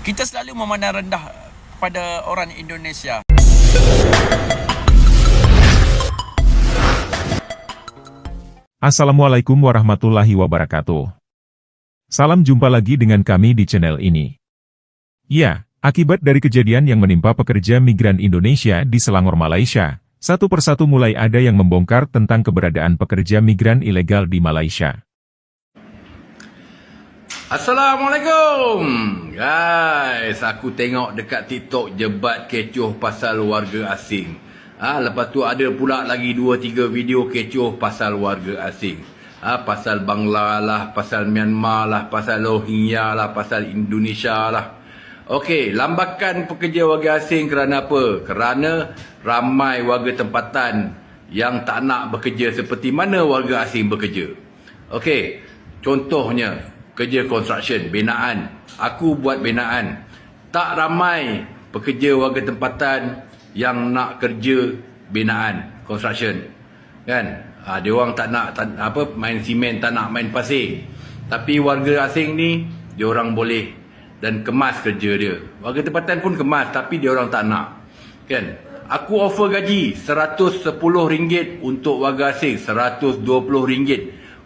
Kita selalu memandang rendah kepada orang Indonesia. Assalamualaikum warahmatullahi wabarakatuh. Salam jumpa lagi dengan kami di channel ini. Ya, akibat dari kejadian yang menimpa pekerja migran Indonesia di Selangor, Malaysia, satu persatu mulai ada yang membongkar tentang keberadaan pekerja migran ilegal di Malaysia. Assalamualaikum guys, aku tengok dekat TikTok jebat kecoh pasal warga asing. Lepas tu ada pula lagi 2-3 video kecoh pasal warga asing. Pasal Bangla lah, pasal Myanmar lah, pasal Rohingya lah, pasal Indonesia lah. Okey, lambakan pekerja warga asing kerana apa? Kerana ramai warga tempatan yang tak nak bekerja seperti mana warga asing bekerja. Okey, contohnya kerja construction, binaan. Aku buat binaan. Tak ramai pekerja warga tempatan yang nak kerja binaan, construction. Kan? Dia orang tak nak main simen, tak nak main pasir. Tapi warga asing ni, dia orang boleh dan kemas kerja dia. Warga tempatan pun kemas, tapi dia orang tak nak. Kan? Aku offer gaji RM110 untuk warga asing, RM120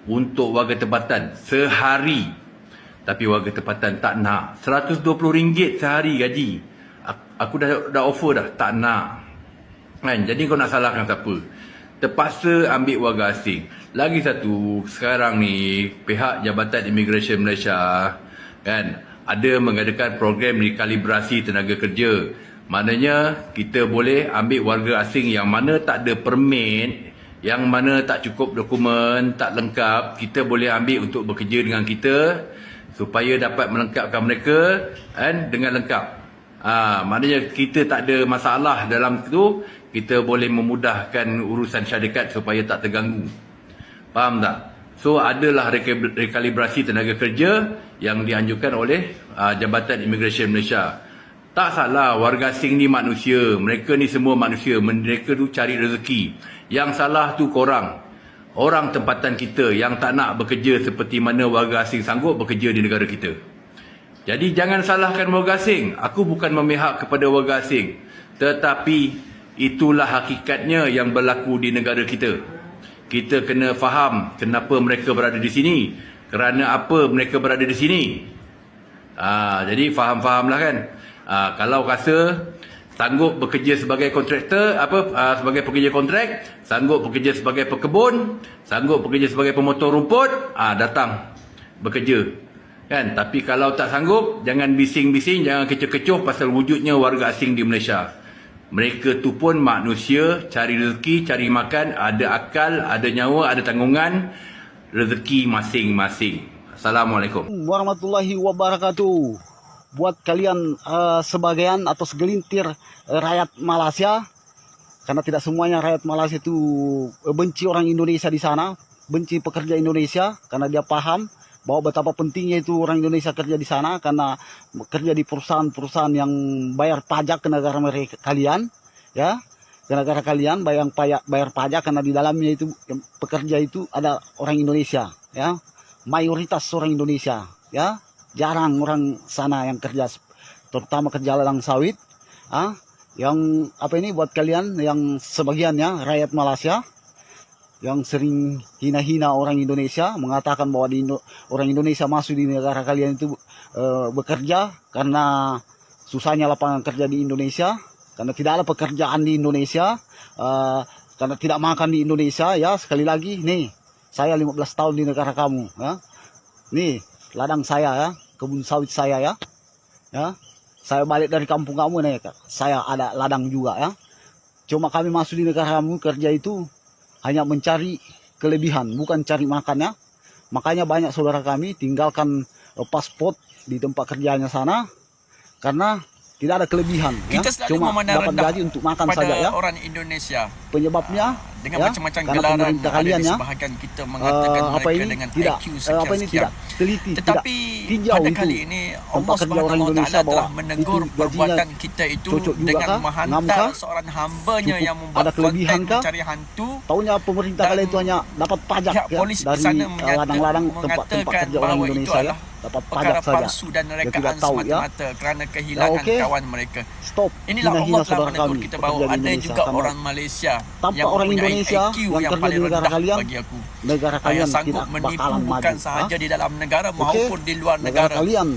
untuk warga tempatan sehari. Tapi warga tempatan tak nak. RM120 sehari gaji. Aku dah offer dah. Tak nak. Kan? Jadi kau nak salahkan siapa? Terpaksa ambil warga asing. Lagi satu, sekarang ni, pihak Jabatan Imigresen Malaysia kan, ada mengadakan program rekalibrasi tenaga kerja. Maknanya, kita boleh ambil warga asing yang mana tak ada permit, yang mana tak cukup dokumen, tak lengkap, kita boleh ambil untuk bekerja dengan kita, supaya dapat melengkapkan mereka dengan lengkap. Maknanya kita tak ada masalah dalam itu, kita boleh memudahkan urusan syarikat supaya tak terganggu. Faham tak? So adalah rekalibrasi tenaga kerja yang dianjurkan oleh Jabatan Imigresen Malaysia. Tak salah, warga asing ni manusia, mereka ni semua manusia, mereka tu cari rezeki. Yang salah tu korang, orang tempatan kita yang tak nak bekerja seperti mana warga asing sanggup bekerja di negara kita. Jadi jangan salahkan warga asing. Aku bukan memihak kepada warga asing. Tetapi itulah hakikatnya yang berlaku di negara kita. Kita kena faham kenapa mereka berada di sini. Kerana apa mereka berada di sini. Jadi faham-fahamlah kan. Kalau rasa sanggup bekerja sebagai kontraktor, sebagai pekerja kontrak, sanggup bekerja sebagai pekebun, sanggup bekerja sebagai pemotong rumput, datang bekerja. Kan? Tapi kalau tak sanggup, jangan bising-bising, jangan kecoh-kecoh pasal wujudnya warga asing di Malaysia. Mereka tu pun manusia, cari rezeki, cari makan, ada akal, ada nyawa, ada tanggungan, rezeki masing-masing. Assalamualaikum warahmatullahi wabarakatuh. Buat kalian sebagian atau segelintir rakyat Malaysia, karena tidak semuanya rakyat Malaysia itu benci orang Indonesia di sana, benci pekerja Indonesia, karena dia paham bahwa betapa pentingnya itu orang Indonesia kerja di sana, karena bekerja di perusahaan-perusahaan yang bayar pajak ke negara mereka kalian, ya, ke negara kalian bayar pajak, karena di dalamnya itu pekerja itu ada orang Indonesia, ya, mayoritas orang Indonesia, ya. Jarang orang sana yang kerja, terutama kerja ladang sawit. Yang buat kalian yang sebagiannya rakyat Malaysia yang sering hina-hina orang Indonesia, mengatakan bahwa orang Indonesia masuk di negara kalian itu bekerja karena susahnya lapangan kerja di Indonesia, karena tidak ada pekerjaan di Indonesia, karena tidak makan di Indonesia. Ya, sekali lagi nih, saya 15 tahun di negara kamu, ya. Nih ladang saya, ya, kebun sawit saya, ya. Saya balik dari kampung kamu nih, saya ada ladang juga, ya. Cuma kami masuk di negara kamu kerja itu hanya mencari kelebihan, bukan cari makan, ya. Makanya banyak saudara kami tinggalkan paspor di tempat kerjanya sana karena tidak ada kelebihan, kita ya. selalu Cuma memandang dapat rendah gaji untuk makan pada saja, ya. orang Indonesia. Penyebabnya dengan ya, macam-macam karena gelaran pemerintah ada kalian, di ya, sebahagian kita mengatakan mereka dengan tidak IQ sekian-sekian. tidak teliti, Tetapi tidak tinjau pada itu kali ini Allah tempat kerja orang Subhanahu Wa Indonesia Taala telah bahwa menegur itu gajinya perbuatan kita itu cocok juga dengan kah? menghantar Ngam kah? seorang hambanya Cukup yang membuat ada kelebihan konten kah? mencari hantu. Taunya pemerintah Dan kalian itu hanya dapat pajak, pihak ya, polis di dari sana ladang-ladang tempat mengatakan kerja orang bahawa itu Indonesia, ya. adalah dapat perkara pajak saja. palsu dan Dia rekaan tidak tahu, ya. semata-mata kerana kehilangan okey. kawan mereka. Stop. Inilah Allah Hina-hina telah saudara menegur kami, kita bahawa pekerja di ada Indonesia. juga Karena orang Malaysia tanpa yang orang mempunyai Indonesia IQ yang yang kerja paling di negara rendah kalian, bagi aku. negara kalian Yang sanggup tidak menipu bakalan bukan maju. sahaja di dalam negara Okey? maupun di luar Negara negara. kalian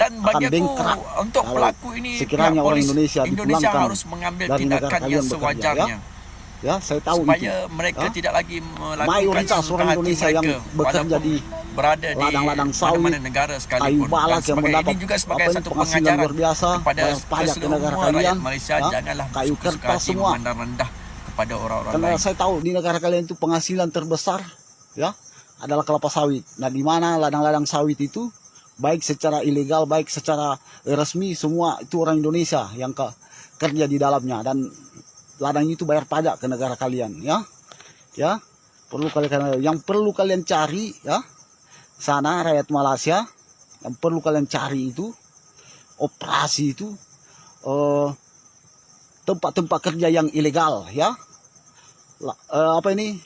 Dan bagi akan aku, bengkrak untuk kalau pelaku ini, sekiranya pihak orang polis Indonesia Indonesia dipulangkan harus mengambil dari negara tindakan kalian yang bekerja, sewajarnya. Ya, saya tahu Supaya itu. mereka Ya. tidak lagi melakukan Mayoritas sesuka orang hati Indonesia yang mereka bekerja walaupun di berada di ladang-ladang sawit, mana-mana negara kayu sekalipun. balak Dan yang sebagai mendapat ini juga sebagai satu penghasilan pengajaran luar biasa, kepada bayar pajak ke negara kesemua kalian, rakyat Malaysia, ya. janganlah Kayu bersuka kertas hati semua. memandang rendah kepada orang-orang Karena lain. saya tahu di negara kalian itu penghasilan terbesar, ya, adalah kelapa sawit. Nah, di mana ladang-ladang sawit itu baik secara ilegal, baik secara resmi, semua itu orang Indonesia yang kerja di dalamnya, dan ladang itu bayar pajak ke negara kalian, ya. Ya, yang perlu kalian cari, ya, sana rakyat Malaysia, yang perlu kalian cari itu operasi itu tempat-tempat kerja yang ilegal, ya. Apa ini?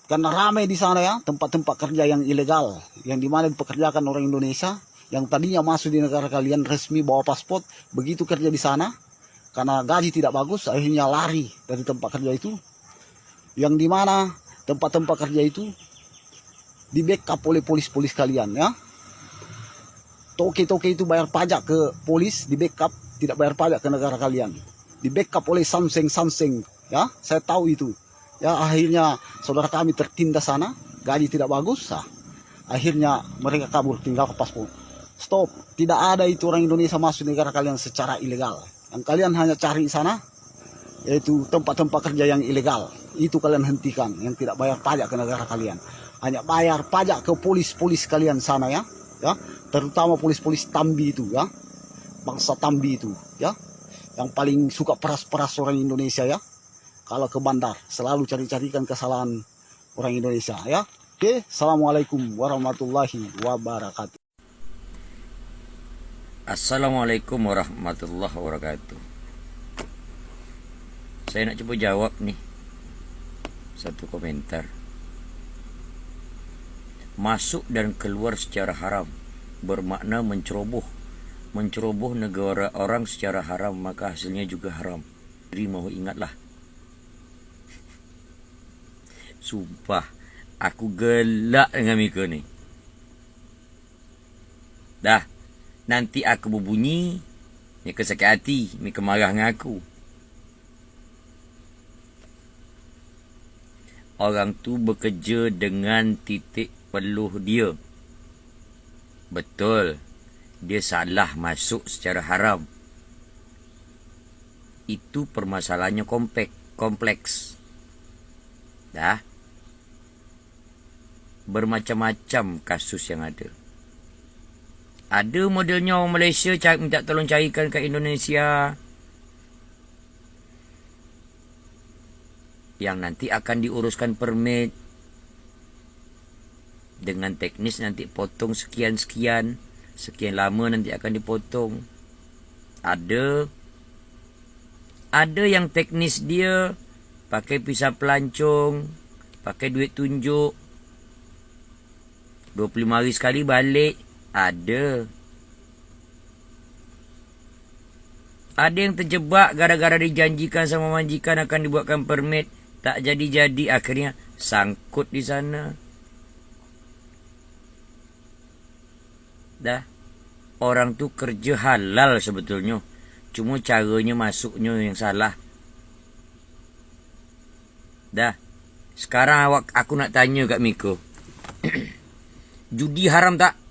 Karena ramai di sana, ya, tempat-tempat kerja yang ilegal, yang dimana dipekerjakan orang Indonesia yang tadinya masuk di negara kalian resmi bawa paspor, begitu kerja di sana karena gaji tidak bagus akhirnya lari dari tempat kerja itu, yang dimana tempat-tempat kerja itu di backup oleh polis-polis kalian, ya. Toke-toke itu bayar pajak ke polis, di backup, tidak bayar pajak ke negara kalian, di backup oleh samseng, ya. Saya tahu itu, ya. Akhirnya saudara kami tertindas sana, gaji tidak bagus, akhirnya mereka kabur tinggal ke paspor. Stop, tidak ada itu orang Indonesia masuk negara kalian secara ilegal. Yang kalian hanya cari sana yaitu tempat-tempat kerja yang ilegal. Itu kalian hentikan, yang tidak bayar pajak ke negara kalian. Hanya bayar pajak ke polis-polis kalian sana, ya. Ya, terutama polis-polis Tambi itu, ya. Bangsa Tambi itu, ya. Yang paling suka peras-peras orang Indonesia, ya. Kalau ke bandar selalu cari-carikan kesalahan orang Indonesia, ya. Oke, Assalamualaikum warahmatullahi wabarakatuh. Assalamualaikum warahmatullahi wabarakatuh. Saya nak cuba jawab nih satu komentar. Masuk dan keluar secara haram bermakna menceroboh negara orang secara haram, maka hasilnya juga haram. Jadi mau ingatlah. Sumpah, aku gelak dengan Mika ni. Dah, nanti aku berbunyi, Mika sakit hati, Mika marah dengan aku. Orang tu bekerja dengan titik peluh dia. Betul, dia salah masuk secara haram. Itu permasalahannya kompleks. Dah. Bermacam-macam kasus yang ada. Ada modelnya orang Malaysia minta tolong carikan kat Indonesia, yang nanti akan diuruskan permit dengan teknis, nanti potong sekian lama nanti akan dipotong. Ada yang teknis dia pakai pisau pelancong, pakai duit tunjuk, 25 hari sekali balik. Ada yang terjebak gara-gara dijanjikan sama majikan akan dibuatkan permit, tak jadi-jadi, akhirnya sangkut di sana. Dah, orang tu kerja halal sebetulnya, cuma caranya masuknya yang salah. Dah, sekarang aku nak tanya kat Miko. Judi haram tak?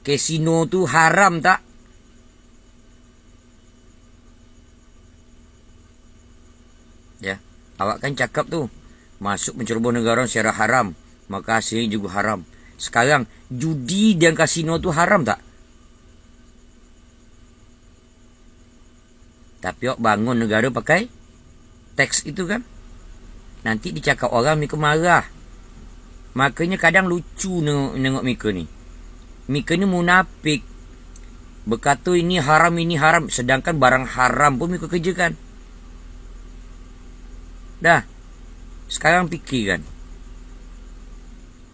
Kasino tu haram tak? Ya, awak kan cakap tu, masuk menceroboh negara secara haram, maka hasilnya juga haram. Sekarang, judi dan kasino tu haram tak? Tapi awak bangun negara pakai teks itu kan? Nanti dicakap orang, Mika marah. Makanya kadang lucu nengok Mika ni. Mika ni munafik. Berkata ini haram, sedangkan barang haram pun Mika kerjakan. Dah, sekarang fikirkan.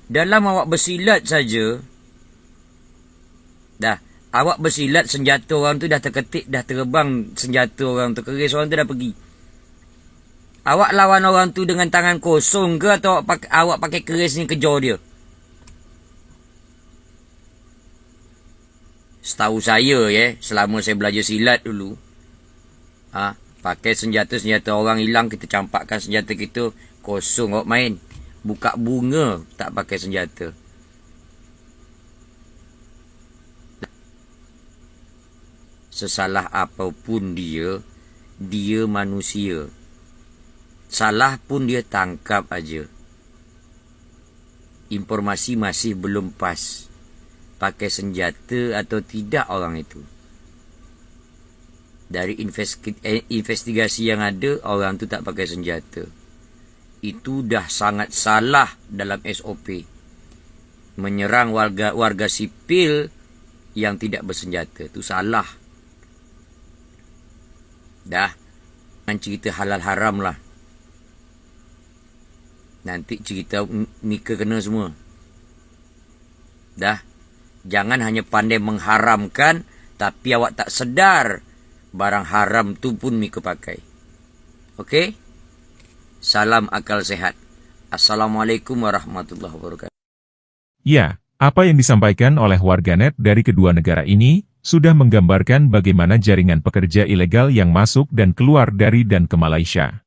Dalam awak bersilat saja, dah, awak bersilat senjata orang tu dah terketik, dah terbang senjata orang tu, keris orang tu dah pergi. Awak lawan orang tu dengan tangan kosong ke atau awak pakai keris ni kejar dia? Setahu saya selama saya belajar silat dulu, pakai senjata-senjata orang hilang, kita campakkan senjata kita, kosong awak main. Buka bunga tak pakai senjata. Sesalah apapun dia manusia. Salah pun dia tangkap aja. Informasi masih belum pas. Pakai senjata atau tidak orang itu. Dari investigasi yang ada, orang tu tak pakai senjata. Itu dah sangat salah dalam SOP. Menyerang warga sipil yang tidak bersenjata. Itu salah. Dah. Jangan cerita halal haram lah. Nanti cerita Mika kena semua. Dah. Jangan hanya pandai mengharamkan, tapi awak tak sedar barang haram tu pun Mika pakai. Okey? Salam akal sehat. Assalamualaikum warahmatullahi wabarakatuh. Ya, apa yang disampaikan oleh warganet dari kedua negara ini sudah menggambarkan bagaimana jaringan pekerja ilegal yang masuk dan keluar dari dan ke Malaysia.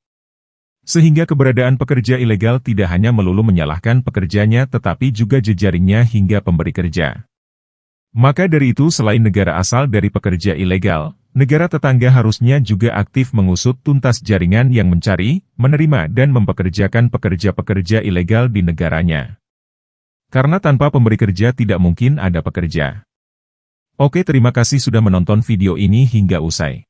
Sehingga keberadaan pekerja ilegal tidak hanya melulu menyalahkan pekerjanya tetapi juga jejaringnya hingga pemberi kerja. Maka dari itu selain negara asal dari pekerja ilegal, negara tetangga harusnya juga aktif mengusut tuntas jaringan yang mencari, menerima dan mempekerjakan pekerja-pekerja ilegal di negaranya. Karena tanpa pemberi kerja tidak mungkin ada pekerja. Oke, terima kasih sudah menonton video ini hingga usai.